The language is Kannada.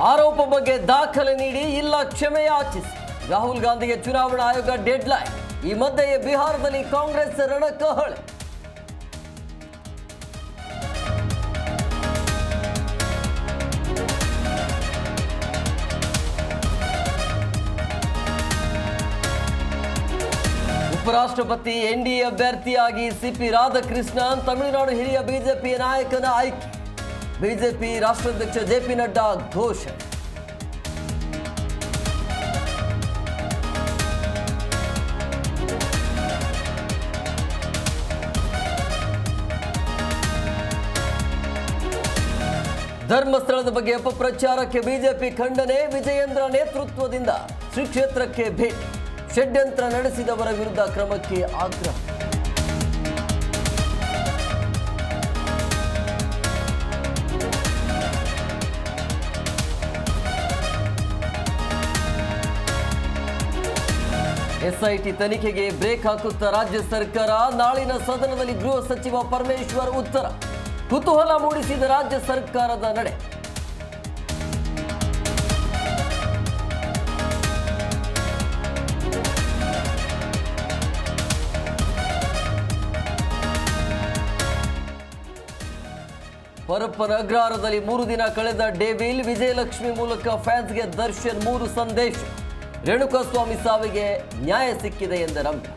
ಆರೋಪ ಬಗ್ಗೆ ದಾಖಲೆ ನೀಡಿ ಇಲ್ಲ ಕ್ಷಮೆ ಯಾಚಿಸಿ ರಾಹುಲ್ ಗಾಂಧಿಗೆ ಚುನಾವಣಾ ಆಯೋಗ ಡೆಡ್ಲೈನ್. ಈ ಮಧ್ಯೆ ಬಿಹಾರದಲ್ಲಿ ಕಾಂಗ್ರೆಸ್ ರಣಕಹಳೆ. ಉಪರಾಷ್ಟ್ರಪತಿ ಎನ್ಡಿಎ ಅಭ್ಯರ್ಥಿಯಾಗಿ ಸಿಪಿ ರಾಧಾಕೃಷ್ಣನ್, ತಮಿಳುನಾಡು ಹಿರಿಯ ಬಿಜೆಪಿ ನಾಯಕನ ಆಯ್ಕೆ. ಬಿಜೆಪಿ ರಾಷ್ಟ್ರಾಧ್ಯಕ್ಷ ಜೆಪಿ ನಡ್ಡಾ ಘೋಷಣೆ. ಧರ್ಮಸ್ಥಳದ ಬಗ್ಗೆ ಅಪಪ್ರಚಾರಕ್ಕೆ ಬಿಜೆಪಿ ಖಂಡನೆ. ವಿಜಯೇಂದ್ರ ನೇತೃತ್ವದಿಂದ ಶ್ರೀ ಕ್ಷೇತ್ರಕ್ಕೆ ಭೇಟಿ. ಷಡ್ಯಂತ್ರ ನಡೆಸಿದವರ ವಿರುದ್ಧ ಕ್ರಮಕ್ಕೆ ಆಗ್ರಹ. ಎಸ್ಐಟಿ ತನಿಖೆಗೆ ಬ್ರೇಕ್ ಹಾಕುತ್ತಾ ರಾಜ್ಯ ಸರ್ಕಾರ. ನಾಳಿನ ಸದನದಲ್ಲಿ ಗೃಹ ಸಚಿವ ಪರಮೇಶ್ವರ್ ಉತ್ತರ. ಕುತೂಹಲ ಮೂಡಿಸಿದ ರಾಜ್ಯ ಸರ್ಕಾರದ ನಡೆ. ಪರಪ್ಪನ ಅಗ್ರಹಾರದಲ್ಲಿ 3 ದಿನ ಕಳೆದ ಡೇವಿಲ್. ವಿಜಯಲಕ್ಷ್ಮಿ ಮೂಲಕ ಫ್ಯಾನ್ಸ್ಗೆ ದರ್ಶನ್ 3 ಸಂದೇಶ. ರೇಣುಕಾಸ್ವಾಮಿ ಸಾವಿಗೆ ನ್ಯಾಯ ಸಿಕ್ಕಿದೆ ಎಂದ ರಮ್ಯಾ.